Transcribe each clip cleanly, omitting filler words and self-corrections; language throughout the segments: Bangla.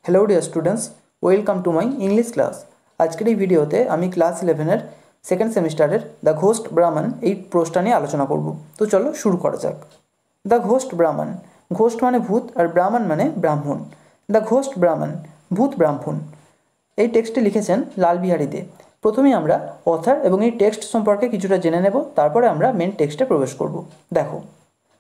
Hello dear students, welcome to my English class. आजकेर भिडियोते आमी क्लास 11 सेकेंड सेमिस्टारेर द घोस्ट ब्राह्मण এই প্রশ্নটা নিয়ে আলোচনা করব। তো চলো শুরু করা যাক। द घोस्ट ब्राह्मण, घोस्ट माने भूत और ब्राह्मण माने ब्राह्मण। द घोस्ट ब्राह्मण भूत ब्राह्मण এই টেক্সটটি লিখেছেন লালবিহারী দে। প্রথমেই আমরা অথার এবং এই টেক্সট সম্পর্কে কিছুটা জেনে নেব, তারপরে আমরা মেন টেক্সটে প্রবেশ করব। দেখো,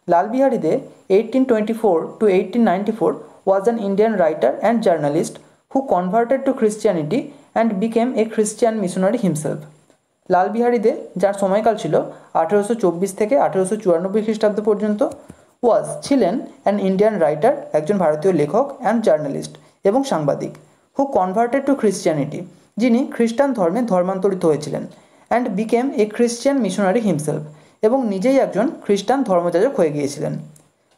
লালবিহারী দে 1824 to 1894 was an Indian writer and journalist who converted to Christianity and became a Christian missionary himself. Lalbihari দে, যার সময়কাল ছিল 1824 থেকে 1894 খ্রিস্টাব্দ পর্যন্ত, ছিলেন অ্যান ইন্ডিয়ান রাইটার, একজন ভারতীয় লেখক, অ্যান্ড জার্নালিস্ট এবং সাংবাদিক, হু কনভার্টেড টু ক্রিশ্চিয়ানিটি, যিনি খ্রিস্টান ধর্মে ধর্মান্তরিত হয়েছিলেন, and became a Christian missionary himself, এবং নিজেই একজন খ্রিস্টান ধর্মযাজক হয়ে গিয়েছিলেন।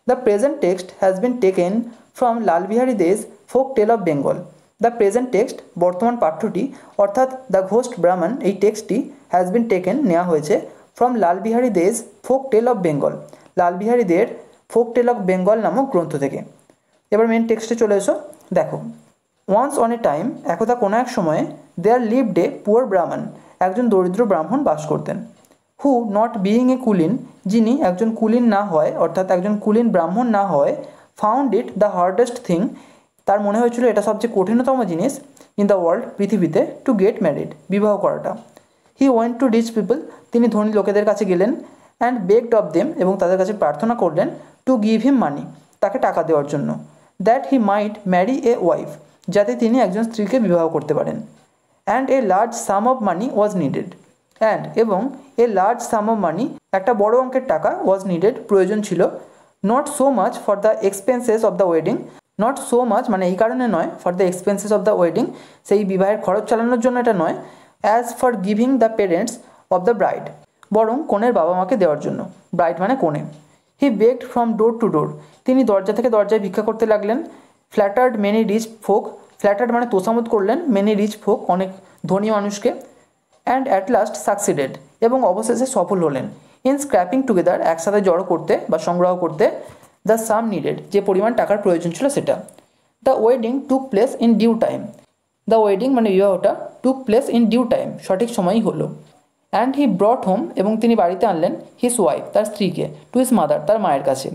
The present text has been taken from Lalbehari Dey's folk tale of Bengal. The present text, বর্তমান পাঠ্যটি অর্থাৎ দ্য ঘোস্ট ব্রাহ্মণ, এই টেক্সটটি হ্যাজ বিন টেকেন, নেওয়া হয়েছে, from Lalbehari Dey's folk tale of Bengal, Lalbehari দের ফোক টেল অফ বেঙ্গল নামক গ্রন্থ থেকে। এবার মেন টেক্সটে চলে এসো। দেখো, ওয়ান্স অন এ টাইম, একদা কোনো এক সময়ে, দেয়ার লিভড এ পুয়ার ব্রাহ্মণ, একজন দরিদ্র ব্রাহ্মণ বাস করতেন, হু নট বিইং এ কুলিন, যিনি একজন কুলিন না হয়, অর্থাৎ একজন কুলিন ব্রাহ্মণ না হয়, found it the hardest thing, তার মনে হয়েছিল এটা সবচেয়ে কঠিনতম জিনিস, ইন দ্য ওয়ার্ল্ড, পৃথিবীতে, টু গেট ম্যারিড, বিবাহ করাটা। He went to reach people, তিনি ধনী লোকেদের কাছে গেলেন, অ্যান্ড বেগড অফ দেম, এবং তাদের কাছে প্রার্থনা করলেন, টু গিভ হিম মানি, তাকে টাকা দেওয়ার জন্য, that he might marry a wife, যাতে তিনি একজন স্ত্রীকে বিবাহ করতে পারেন, and a large sum of money was needed, and এবং এ লার্জ সাম অফ মানি, একটা বড় অঙ্কের টাকা, ওয়াজ নিডেড, প্রয়োজন ছিল, not so much for the expenses of the wedding, not so much মানে এই কারণে নয়, for the expenses of the wedding, সেই বিবাহের খরচ চালানোর জন্য এটা নয়, as for giving the parents of the bride, বরং কনের বাবা মাকে দেওয়ার জন্য, ব্রাইড মানে কনে। He begged from door to door, তিনি দরজা থেকে দরজায় ভিক্ষা করতে লাগলেন, flattered many rich folk, flattered মানে তোষামোদ করলেন, মেনি রিচ ফোক, অনেক ধনী মানুষকে, অ্যান্ড অ্যাট লাস্ট সাকসিডেড, এবং অবশেষে সফল হলেন, ইন স্ক্র্যাপিং টুগেদার, একসাথে জড়ো করতে বা সংগ্রহ করতে, দ্য সাম নিডেড, যে পরিমাণ টাকার প্রয়োজন ছিল সেটা। The wedding took place in due time, the wedding মানে বিবাহটা, took place in due time, সঠিক সময়ই হলো, অ্যান্ড হি ব্রট হোম, এবং তিনি বাড়িতে আনলেন, হিজ ওয়াইফ, তার স্ত্রীকে, টু হিজ মাদার, তার মায়ের কাছে।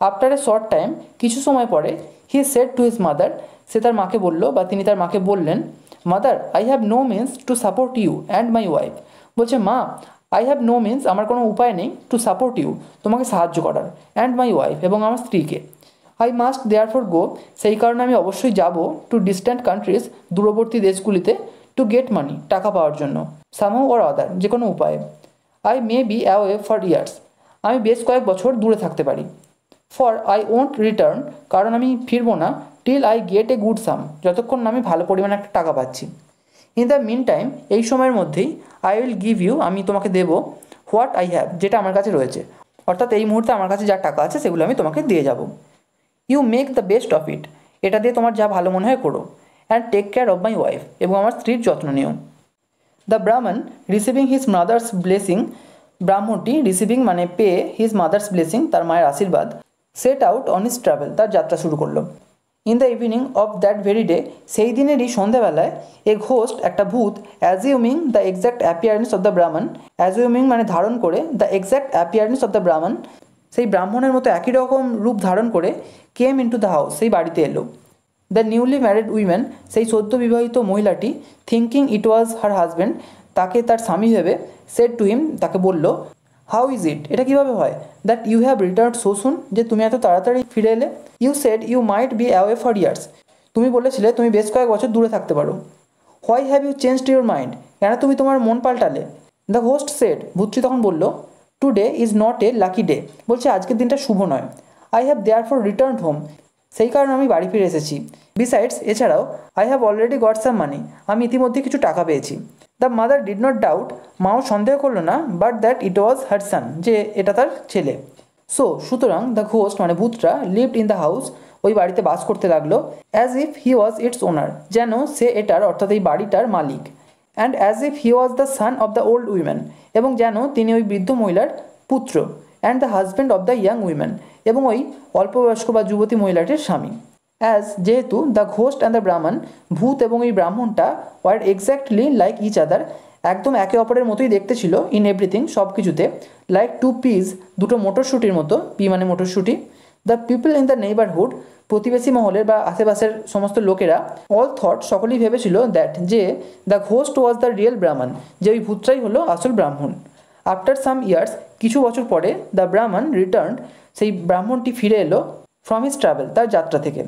আফটার এ শর্ট টাইম, কিছু সময় পরে, he said to his mother, সে তার মাকে বলল বা তিনি তার মাকে বললেন, mother, I have no means to support you and my wife, বলছে, মা, আই হ্যাভ নো মিনস, আমার কোনো উপায় নেই, টু সাপোর্ট ইউ, তোমাকে সাহায্য করার, অ্যান্ড মাই ওয়াইফ, এবং আমার স্ত্রীকে, I must therefore go, সেই কারণে আমি অবশ্যই যাব, টু ডিস্ট্যান্ট কান্ট্রিজ, দূরবর্তী দেশগুলিতে, টু গেট মানি, টাকা পাওয়ার জন্য, সামহাউ অর আদার, যে কোনো উপায়ে, I may be away for years, আমি বেশ কয়েক বছর দূরে থাকতে পারি, ফর আই ওন্ট রিটার্ন, কারণ আমি ফিরবো না, till I get a good sum, যতক্ষণ না আমি ভালো পরিমাণে একটা টাকা পাচ্ছি, ইন দ্য মিন টাইম, এই সময়ের মধ্যেই, আই উইল গিভ ইউ, আমি তোমাকে দেবো, হোয়াট আই হ্যাভ, যেটা আমার কাছে রয়েছে, অর্থাৎ এই মুহূর্তে আমার কাছে যা টাকা আছে সেগুলো আমি তোমাকে দিয়ে যাব। You make the best of it, এটা দিয়ে তোমার যা ভালো মনে হয় করো, and take care of my wife, এবং আমার স্ত্রীর যত্ন নিও। The Brahmin receiving his mother's blessing, ব্রাহ্মণটি রিসিভিং মানে পেয়ে, হিজ মাদার্স ব্লেসিং, তার মায়ের আশীর্বাদ, set out on his travel, তার যাত্রা শুরু করলো। In the evening of that very day, সেই দিনেরই সন্ধ্যাবেলায়, এ ঘোস্ট, একটা ভূত, assuming the exact appearance of the ব্রাহ্মণ, অ্যাজিউমিং মানে ধারণ করে, the exact appearance of the Brahman, সেই ব্রাহ্মণের মতো একই রকম রূপ ধারণ করে, কেম ইন্টু দ্য হাউস, সেই বাড়িতে এলো। দ্য নিউলি ম্যারিড উইমেন, সেই সদ্য বিবাহিত মহিলাটি, থিঙ্কিং ইট ওয়াজ হার হাজব্যান্ড, তাকে তার স্বামী ভেবে, সেড টু হিম, তাকে বলল, হাউ ইজ ইট, এটা কীভাবে হয়, that you have return so soon, যে তুমি এত তাড়াতাড়ি ফিরে এলে, you said you might be away for years, তুমি বলেছিলে তুমি বেশ কয়েক বছর দূরে থাকতে পারো, why have you changed your mind, কেন তুমি তোমার মন পাল্টালে, দ্য হোস্ট সেড, ভূতটি তখন বলল, today is not a lucky day, বলছে আজকের দিনটা শুভ নয়, I have therefore return home, সেই কারণে আমি বাড়ি ফিরে এসেছি, বিসাইডস, এছাড়াও, I have already got some money, আমি ইতিমধ্যে কিছু টাকা পেয়েছি। The mother did not doubt, মাও সন্দেহ করলো না, বাট দ্যাট ইট ওয়াজ হার সান, যে এটা তার ছেলে। সো সুতরাং দ্য ঘোস্ট মানে ভূতটা, লিভড ইন দ্য হাউস, ওই বাড়িতে বাস করতে লাগলো, as if he was its owner, যেন সে এটার, অর্থাৎ এই বাড়িটার মালিক, and as if he was the son of the old women, এবং যেন তিনি ওই বৃদ্ধ মহিলার পুত্র, and the husband of the young women, এবং ওই অল্পবয়স্ক বা যুবতী মহিলাটির স্বামী। অ্যাজ যেহেতু দ্য ঘোস্ট অ্যান্ড দ্য ব্রাহ্মণ, ভূত এবং এই ব্রাহ্মণটা, were exactly like each other, একদম একে অপরের মতোই দেখতে ছিল, ইন এভরিথিং, সব কিছুতে, লাইক টু পিস, দুটো মটরশুঁটির মতো, পি মানে মটরশুঁটি। The people in the neighbourhood, প্রতিবেশী মহলের বা আশেপাশের সমস্ত লোকেরা, অল থট, সকলেই ভেবেছিল, দ্যাট, যে the ghost was the real ব্রাহ্মণ, যে ওই ভূতটাই হলো আসল ব্রাহ্মণ। আফটার সাম ইয়ার্স, কিছু বছর পরে, দ্য ব্রাহ্মণ রিটার্ন, সেই ব্রাহ্মণটি ফিরে এলো, ফ্রম হিজ ট্রাভেল, তার যাত্রা থেকে।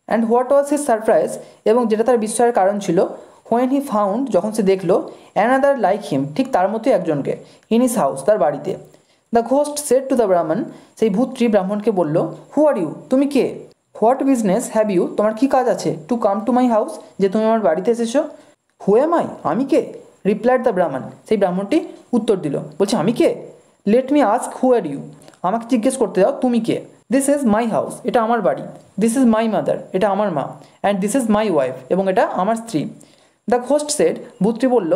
And what was his surprise, এবং যেটা তার বিস্ময়ের কারণ ছিল, হোয়েন হি ফাউন্ড, যখন সে দেখলো, অ্যানাদার লাইক হিম, ঠিক তার মতোই একজনকে, ইন হিজ হাউস, তার বাড়িতে। The ghost said to the Brahman, সেই ভূতটি ব্রাহ্মণকে বলল, হু আর ইউ, তুমি কে? হোয়াট বিজনেস হ্যাভ ইউ, তোমার কী কাজ আছে, to come to my house, যে তুমি আমার বাড়িতে এসেছো? হু এম আই, আমি কে? রিপ্লাইড দ্য ব্রাহ্মণ, সেই ব্রাহ্মণটি উত্তর দিল, বলছে আমি কে? Let me ask who are you, আমাকে জিজ্ঞেস করতে দাও তুমি কে। দিস ইজ মাই হাউস, এটা আমার বাড়ি। দিস ইজ মাই মাদার, এটা আমার মা। And this is my wife, এবং এটা আমার স্ত্রী। দ্য ঘোস্ট সেড, ভূতটি বলল,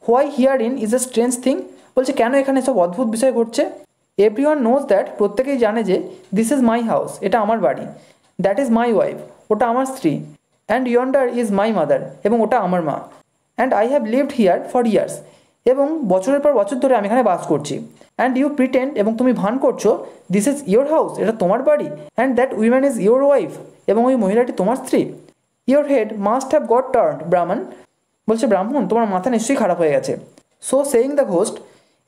why here in is a strange thing, বলছে কেন এখানে সব অদ্ভুত বিষয় ঘটছে? এভরিওয়ান নোজ দ্যাট, প্রত্যেকেই জানে যে, দিস ইজ মাই হাউস, এটা আমার বাড়ি। দ্যাট ইজ মাই ওয়াইফ, ওটা আমার স্ত্রী। অ্যান্ড ইয়ন্ডার ইজ মাই মাদার, এবং ওটা আমার মা। And I have lived here for years, এবং বছরের পর বছর ধরে আমি এখানে বাস করছি। অ্যান্ড ইউ প্রিটেন্ড, এবং তুমি ভান করছো, দিস ইজ ইয়োর হাউস, এটা তোমার বাড়ি। And that woman is your wife, এবং ওই মহিলাটি তোমার স্ত্রী। Your head must have got turned ব্রাহ্মণ, বলছে ব্রাহ্মণ, তোমার মাথা নিশ্চয়ই খারাপ হয়ে গেছে। সো সেইং দ্য ঘোস্ট,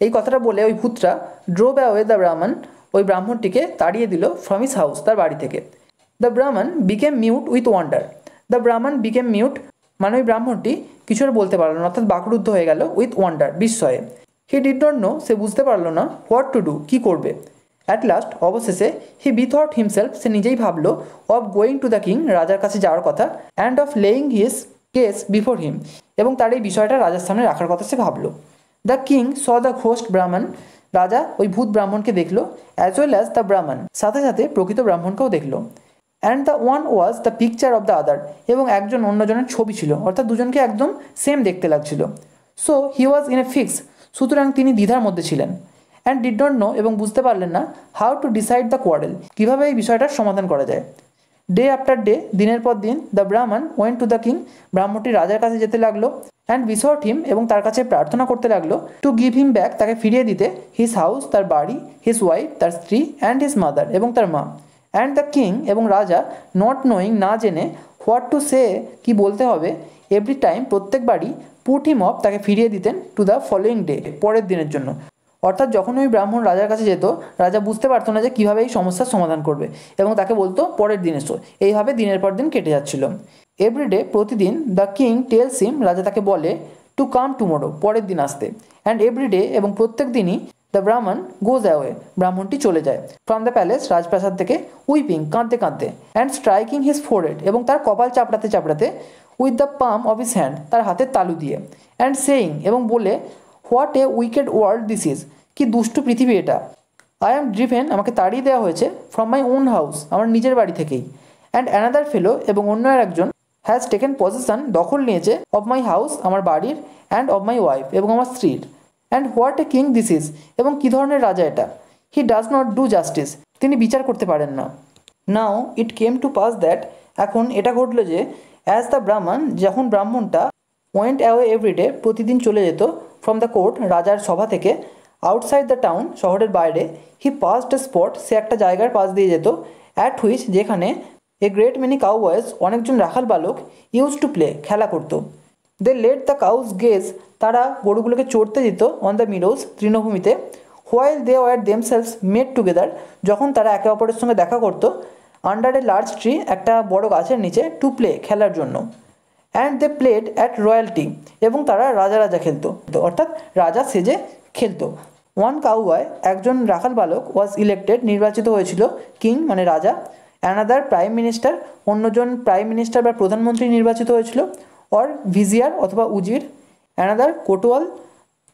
এই কথাটা বলে ওই ভূতরা ড্রোভ অ্যাওয়ে দ্য ব্রাহ্মণ, ওই ব্রাহ্মণটিকে তাড়িয়ে দিল, ফ্রম হিজ হাউস, তার বাড়ি থেকে। দ্য ব্রাহ্মণ became mute with wonder, the ব্রাহ্মণ বিকেম মিউট, মানে ওই ব্রাহ্মণটি কিছু আর বলতে পারল না, অর্থাৎ বাকরুদ্ধ হয়ে গেল, উইথ ওয়ান্ডার, বিস্ময়ে। হি ডিড নট নো, সে বুঝতে পারল না, হোয়াট টু ডু, কী করবে। অ্যাট লাস্ট, অবশেষে, হি বিথট হিমসেলফ, সে নিজেই ভাবলো, of going to the king, রাজার কাছে যাওয়ার কথা, and of laying his case before him, এবং তার এই বিষয়টা রাজার সামনে রাখার কথা সে ভাবলো। The king saw the ghost ব্রাহ্মণ, রাজা ওই ভূত ব্রাহ্মণকে দেখলো, অ্যাজ ওয়েল অ্যাজ দ্য ব্রাহ্মণ, সাথে সাথে প্রকৃত ব্রাহ্মণকেও দেখলো। And the one was the picture of the other, এবং একজন অন্যজনের ছবি ছিল, অর্থাৎ দুজনকে একদম সেম দেখতে লাগছিল। So he was in a fix, সুতরাং তিনি দ্বিধার মধ্যে ছিলেন। অ্যান্ড ডিড নট নো, এবং বুঝতে পারলেন না, how to decide the quarrel, কীভাবে এই বিষয়টার সমাধান করা যায়। ডে আফটার ডে, দিনের পর দিন, দ্য ব্রাহ্মণ ওয়েন্ট টু দ্য কিং, ব্রাহ্মণটি রাজার কাছে যেতে লাগলো, অ্যান্ড বিসর্ট হিম, এবং তার কাছে প্রার্থনা করতে লাগলো, টু গিভ হিম ব্যাক, তাকে ফিরিয়ে দিতে, হিজ হাউস, তার বাড়ি, হিজ ওয়াইফ, তার স্ত্রী, অ্যান্ড হিজ মাদার, এবং তার মা। অ্যান্ড দ্য কিং, এবং রাজা, নট নোয়িং, না জেনে, হোয়াট টু সে, কি বলতে হবে, এভরি টাইম, প্রত্যেকবারই, পুট হিম অফ, তাকে ফিরিয়ে দিতেন, টু দ্য ফলোয়িং ডে, পরের দিনের জন্য। অর্থাৎ যখন ওই ব্রাহ্মণ রাজার কাছে যেত, রাজা বুঝতে পারতো না যে কীভাবে এই সমস্যার সমাধান করবে, এবং তাকে বলতো পরের দিন এসো। এইভাবে দিনের পর দিন কেটে যাচ্ছিল। এভরিডে, প্রতিদিন, দ্য কিং টেলস হিম, রাজা তাকে বলে, টু কাম টুমোরো, পরের দিন আসতে। অ্যান্ড এভরিডে, এবং প্রত্যেক দিনই, দ্য ব্রাহ্মণ গোজ অ্যাওয়ে, ব্রাহ্মণটি চলে যায়, ফ্রম দ্য প্যালেস, রাজপ্রাসাদ থেকে, উইপিং, কাঁদতে কাঁদতে, অ্যান্ড স্ট্রাইকিং হিজ ফোরহেড, এবং তার কপাল চাপড়াতে চাপড়াতে, with the palm of his hand, তার হাতের তালু দিয়ে, অ্যান্ড সেইং, এবং বলে, what a wicked world this is, কি দুষ্টু পৃথিবী এটা। আই অ্যাম ড্রিভেন, আমাকে তাড়িয়ে দেওয়া হয়েছে, ফ্রম মাই ওন হাউস, আমার নিজের বাড়ি থেকেই। অ্যান্ড অ্যানাদার ফেলো, এবং অন্য আর একজন, হ্যাজ টেকেন পজিশন, দখল নিয়েছে, অফ মাই হাউস, আমার বাড়ির, অ্যান্ড অফ মাই ওয়াইফ, এবং আমার স্ত্রীর। And what a king this is, এবং কী ধরনের রাজা এটা। He does not do justice, তিনি বিচার করতে পারেন না। নাও ইট কেম টু পাস দ্যাট, এখন এটা ঘটলো যে, অ্যাজ দ্য ব্রাহ্মণ, যখন ব্রাহ্মণটা, ওয়েন্ট অ্যাওয়ে এভরিডে, প্রতিদিন চলে যেত, ফ্রম দ্য কোর্ট, রাজার সভা থেকে, আউটসাইড দ্য টাউন, শহরের বাইরে, হি পাসড এ স্পট, সে একটা জায়গার পাশ দিয়ে যেত, অ্যাট হুইচ, যেখানে, a great many cowboys, অনেকজন রাখাল বালক, ইউজ টু প্লে, খেলা করতো। They let the cows graze, তারা গরুগুলোকে চড়তে দিত, অন দ্য মিডোজ, তৃণভূমিতে, while they were themselves made together, যখন তারা একে অপরের সঙ্গে দেখা করতো, আন্ডার এ লার্জ ট্রি, একটা বড় গাছের নিচে, টু প্লে, খেলার জন্য। And they played at royalty, এবং তারা রাজা রাজা খেলতো, অর্থাৎ রাজা সেজে খেলতো। ওয়ান কাউবয়, একজন রাখাল বালক, ওয়াজ ইলেক্টেড, নির্বাচিত হয়েছিল, কিং মানে রাজা। অ্যানাদার প্রাইম মিনিস্টার, অন্যজন প্রাইম মিনিস্টার বা প্রধানমন্ত্রী নির্বাচিত হয়েছিল, অর ভিজিয়ার অথবা উজির। অ্যানাদার কোতোয়াল,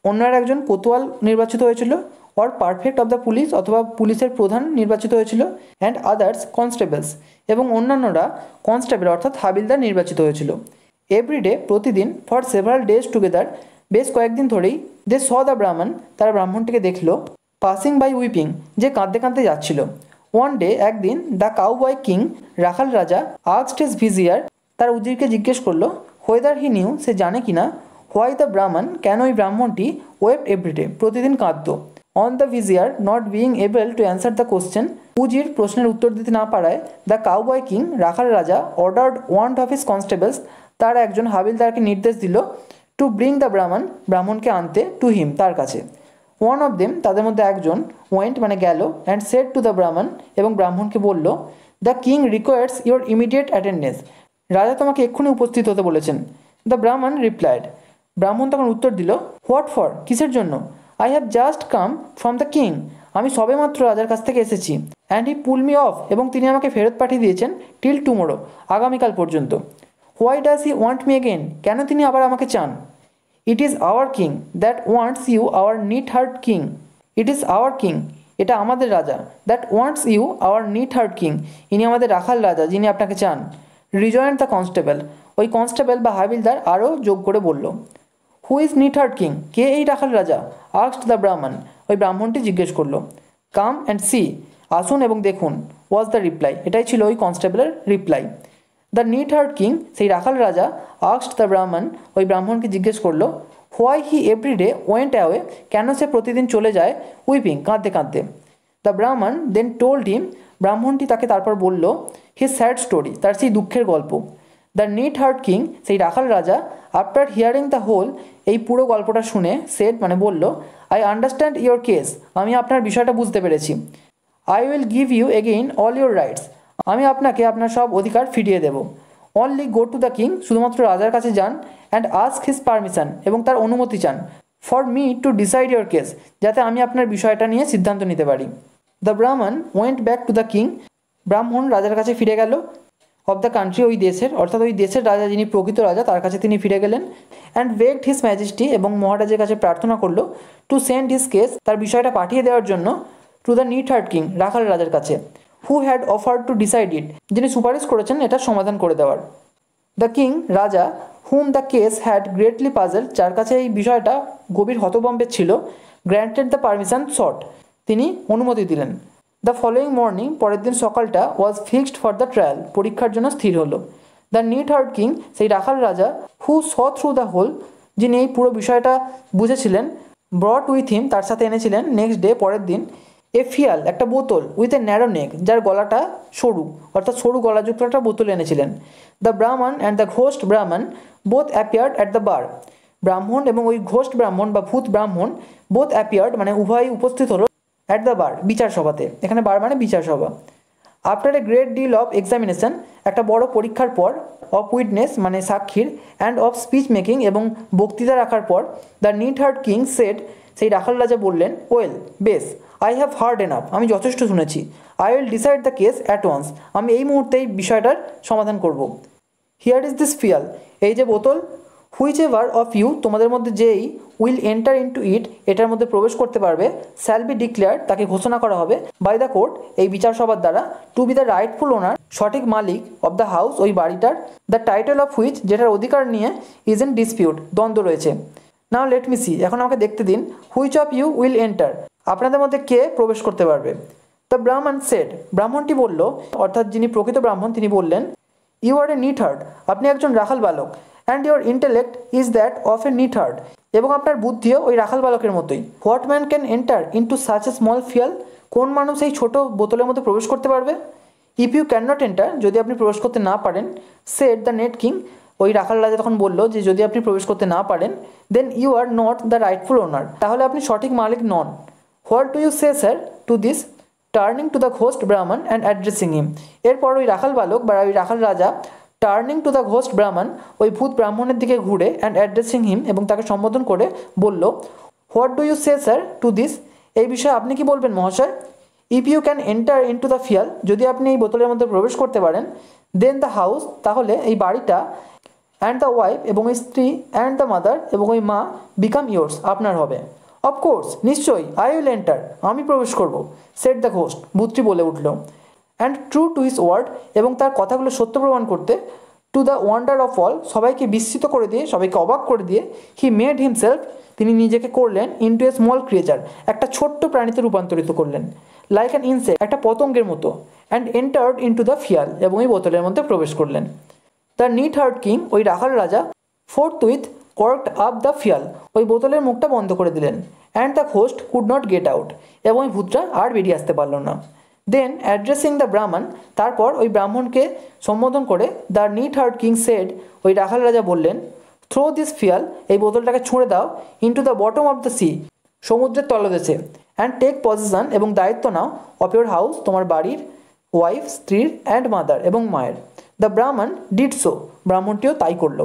অন্য আর একজন কোতোয়াল নির্বাচিত হয়েছিল, or perfect of the police, অথবা পুলিশের প্রধান নির্বাচিত হয়েছিল। অ্যান্ড আদার্স কনস্টেবলস, এবং অন্যান্যরা কনস্টেবল অর্থাৎ হাবিলদার নির্বাচিত হয়েছিল। এভরিডে, প্রতিদিন, ফর সেভারাল ডেজ টুগেদার, বেশ কয়েকদিন ধরেই, দে স দ্য ব্রাহ্মণ, তারা ব্রাহ্মণটিকে দেখলো, পাসিং বাই উইপিং, যে কাঁদতে কাঁদতে যাচ্ছিল, ওয়ান ডে একদিন দ্য কাউবয় কিং রাখাল রাজা আস্কড হিজ ভিজিয়ার তার উজিরকে জিজ্ঞেস করলো হোয়েদার হি নিউ সে জানে কিনা হোয়াই দ্য ব্রাহ্মণ কেন ওই ব্রাহ্মণটি ওয়েপ্ট এভরিডে প্রতিদিন কাঁদত। On the vizier not being able to answer the question উজির প্রশ্নের উত্তর দিতে না পারায় দ্য কাউবয় কিং রাখাল রাজা ordered one of his constables তার একজন হাবিলদারকে নির্দেশ দিল টু ব্রিং দ্য ব্রাহ্মণকে আনতে টু হিম তার কাছে। ওয়ান অফ দেম তাদের মধ্যে একজন ওয়েন্ট মানে গেল অ্যান্ড সেড টু দ্য ব্রাহ্মণ এবং ব্রাহ্মণকে বলল the king requires your immediate attendance রাজা তোমাকে এক্ষুনি উপস্থিত হতে বলেছেন। দ্য ব্রাহ্মণ রিপ্লাইড ব্রাহ্মণ তখন উত্তর দিল হোয়াট ফর কিসের জন্য। I have just come from the king আমি সবেমাত্র রাজার কাছ থেকে এসেছি। And he pull me off এবং তিনি আমাকে ফেরত পাঠিয়ে দিয়েছেন টিল টুমোরো আগামীকাল পর্যন্ত। Why does he want me again কেন তিনি আবার আমাকে চান। It is our king that wants you our neat heart king it is our king এটা আমাদের রাজা that wants you our neat heart king ইনি আমাদের রাখাল রাজা যিনি আপনাকে চান। রিজয়েন্ট দ্য কনস্টেবল ওই কনস্টেবল বা হাবিলদার আরও যোগ করে বলল who is neat heart king কে এই রাখাল রাজা। আস্কড দ্য ব্রাহ্মণ ওই ব্রাহ্মণটি জিজ্ঞেস করলো। কাম অ্যান্ড সি আসুন এবং দেখুন ওয়াজ দ্য রিপ্লাই এটাই ছিল ওই কনস্টেবলের reply. The NEET heart king সেই রাখাল রাজা আস্কড দ্য ব্রাহ্মণ ওই ব্রাহ্মণকে জিজ্ঞেস করলো why he everyday went away কেন সে প্রতিদিন চলে যায় উইপিং কাঁদতে কাঁদতে। দ্য ব্রাহ্মণ দেন টোল্ড হিম ব্রাহ্মণটি তাকে তারপর বলল হিজ স্যাড স্টোরি তার সেই দুঃখের গল্প। দ্য নিট হার্ট কিং সেই রাখাল রাজা আফটার হিয়ারিং দ্য হোল এই পুরো গল্পটা শুনে সেড মানে বলল আই আন্ডারস্ট্যান্ড ইয়োর কেস আমি আপনার বিষয়টা বুঝতে পেরেছি। I will give you again all your rights আমি আপনাকে আপনার সব অধিকার ফিরিয়ে দেব। Only go to the king শুধুমাত্র রাজার কাছে যান অ্যান্ড আস্ক হিজ পারমিশন এবং তার অনুমতি চান for me to decide your case যাতে আমি আপনার বিষয়টা নিয়ে সিদ্ধান্ত নিতে পারি। দ্য ব্রাহ্মণ went back to the king ব্রাহ্মণ রাজার কাছে ফিরে গেল অফ দ্য কান্ট্রি ওই দেশের অর্থাৎ ওই দেশের রাজা যিনি প্রকৃত রাজা তার কাছে তিনি ফিরে গেলেন। অ্যান্ড বেগড হিজ ম্যাজেস্টি এবং মহারাজের কাছে প্রার্থনা করলো টু সেন্ড হিজ কেস তার বিষয়টা পাঠিয়ে দেওয়ার জন্য to the NEET heart king রাখাল রাজার কাছে who had offered to decide it যিনি সুপারিশ করেছেন এটা সমাধান করে দেওয়ার। দ্য কিং রাজা whom the case had greatly puzzle যার কাছে এই বিষয়টা গভীর হতভম্বে ছিল গ্র্যান্টেড দ্য পারমিশন শর্ট তিনি অনুমতি দিলেন। দ্য ফলোয়িং মর্নিং পরের দিন সকালটা ওয়াজ ফিক্সড ফর দ্য ট্রায়াল পরীক্ষার জন্য স্থির হলো। দ্য নিট হার্ট কিং সেই রাখাল রাজা হু স থ্রু দ্য হোল যিনি এই পুরো বিষয়টা বুঝেছিলেন ব্রট উইথ হিম তার সাথে এনেছিলেন নেক্সট ডে পরের দিন এ ফিয়াল একটা বোতল উইথ এ ন্যারো নেক যার গলাটা সরু অর্থাৎ সরু গলাযুক্ত একটা বোতল এনেছিলেন। দ্য ব্রাহ্মণ অ্যান্ড দ্য ঘোস্ট ব্রাহ্মণ বোথ অ্যাপিয়ার্ড অ্যাট দ্য বার ব্রাহ্মণ এবং ওই ঘোস্ট ব্রাহ্মণ বা ভূত ব্রাহ্মণ বোথ অ্যাপিয়ার্ড মানে উভয়ই উপস্থিত হলো অ্যাট দ্য বার বিচার সভাতে এখানে বার মানে বিচার সভা। After a great deal of examination একটা বড় পরীক্ষার পর অফ উইটনেস মানে সাক্ষীর অ্যান্ড অফ স্পিচ মেকিং এবং বক্তৃতা রাখার পর the NEET heart king said সেই রাখাল রাজা বললেন ওয়েল বেশ আই হ্যাভ হার্ড এনাফ আমি যথেষ্ট শুনেছি। I will decide the case at once আমি এই মুহূর্তে এই বিষয়টার সমাধান করব। হিয়ার ইজ দিস ফিয়াল এই যে বোতল হুইচ এভার অফ ইউ তোমাদের মধ্যে যেই উইল এন্টার ইনটু ইট এটার মধ্যে প্রবেশ করতে পারবে শ্যাল বি ডিক্লেয়ার তাকে ঘোষণা করা হবে বাই দ্য কোর্ট এই বিচার সভার দ্বারা টু বি দ্য রাইটফুল ওনার সঠিক মালিক অফ দ্য হাউস ওই বাড়িটার দ্য টাইটেল অফ হুইচ যেটার অধিকার নিয়ে ইজ ইন ডিসপিউট দ্বন্দ্ব রয়েছে। নাও লেট মি সি এখন আমাকে দেখতে দিন which of you will enter আপনাদের মধ্যে কে প্রবেশ করতে পারবে। দ্য ব্রাহ্মণ সেড ব্রাহ্মণটি বলল অর্থাৎ যিনি প্রকৃত ব্রাহ্মণ তিনি বললেন you are a neat heart আপনি একজন রাখাল বালক and your intellect is that of a neat heart এবং আপনার বুদ্ধিও ওই রাখাল বালকের মতোই। What man can enter into such a small phial কোন মানুষ এই ছোট বোতলের মধ্যে প্রবেশ করতে পারবে। If you can not enter যদি আপনি প্রবেশ করতে না পারেন সেড দ্য নেট কিং ওই রাখাল রাজা তখন বলল যে যদি আপনি প্রবেশ করতে না পারেন then you are not the rightful owner তাহলে আপনি সঠিক মালিক নন। What do you say sir to this turning to the ghost Brahmin and addressing him এরপর ওই রাখাল বালক বা ওই রাখাল রাজা টার্নিং টু দ্য ঘোস্ট ব্রাহ্মণ ওই ভূত ব্রাহ্মণের দিকে ঘুরে অ্যান্ড অ্যাড্রেসিং হিম এবং তাকে সম্বোধন করে বলল what do you say sir to this এই বিষয়ে আপনি কি বলবেন মহাশয়। If you can enter into the phial যদি আপনি এই বোতলের মধ্যে প্রবেশ করতে পারেন দেন দ্য হাউস তাহলে এই বাড়িটা অ্যান্ড দ্য ওয়াইফ এবং ওই স্ত্রী অ্যান্ড দ্য মাদার এবং ওই মা বিকাম ইয়োর্স আপনার হবে। অফকোর্স নিশ্চয়ই আই উইল এন্টার আমি প্রবেশ করব সেড দ্য ঘোস্ট ভূতটি বলে উঠল। And true to his word এবং তার কথাগুলো সত্য প্রমাণ করতে to to the wonder of all, সবাইকে বিস্মিত করে দিয়ে, সবাইকে অবাক করে দিয়ে, হি মেড হিমসেলফ, তিনি নিজেকে করলেন, ইনটু এ স্মল ক্রিয়েচার, একটা ছোট্ট প্রাণীতে রূপান্তরিত করলেন, লাইক অ্যান ইনসেক্ট, একটা পতঙ্গের মতো, অ্যান্ড এন্টার্ড ইনটু দ্য ফিয়াল, এবং এই বোতলের মধ্যে প্রবেশ করলেন। দ্য নিট হার্ট কিং, ওই রাখাল রাজা, ফোর্থ উইথ কর্কড আপ দ্য ফিয়াল, ওই বোতলের মুখটা বন্ধ করে দিলেন, and the host could not get out, এবং ওই ভূতটা আর বেরিয়ে আসতে পারল না। দেন অ্যাড্রেসিং দ্য ব্রাহ্মণ, তারপর ওই ব্রাহ্মণকে সম্বোধন করে the NEET heart king said, ওই রাখাল রাজা বললেন, থ্রো দিস ফিয়াল, এই বোতলটাকে ছুঁড়ে দাও, into the bottom of the sea, সমুদ্রের তলদেশে, অ্যান্ড টেক পজিশন, এবং দায়িত্ব নাও, অফ ইউর হাউস, তোমার বাড়ির, ওয়াইফ, স্ত্রীর, অ্যান্ড মাদার, এবং মায়ের। দ্য ব্রাহ্মণ ডিড সো, ব্রাহ্মণটিও তাই করলো,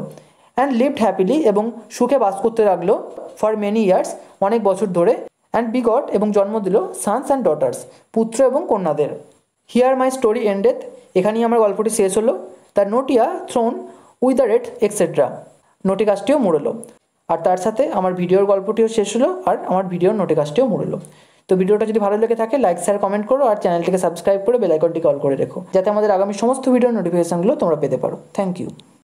অ্যান্ড লিভড হ্যাপিলি, এবং সুখে বাস করতে লাগলো, ফর মেনি ইয়ার্স, অনেক বছর ধরে, অ্যান্ড বিগট, এবং জন্ম দিল, সানস অ্যান্ড ডটার্স, পুত্র এবং কন্যাদের। হিয়ার মাই স্টোরি এন্ডেড, এখানেই আমার গল্পটি শেষ হলো। দ্য নোটিয়া throne with the red extra, নোটিকাস্টটিও মুড়লো। আর তার সাথে আমার ভিডিওর গল্পটিও শেষ হলো, আর আমার ভিডিওর নোটিকাস্টটিও মুড়লো। তো ভিডিওটা যদি ভালো লেগে থাকে লাইক শেয়ার কমেন্ট করো, আর চ্যানেলটিকে সাবস্ক্রাইব করে বেল আইকনটিকে অল করে রেখো, যাতে আমাদের আগামী সমস্ত ভিডিওর নোটিফিকেশনগুলো তোমরা পেতে পারো। Thank you.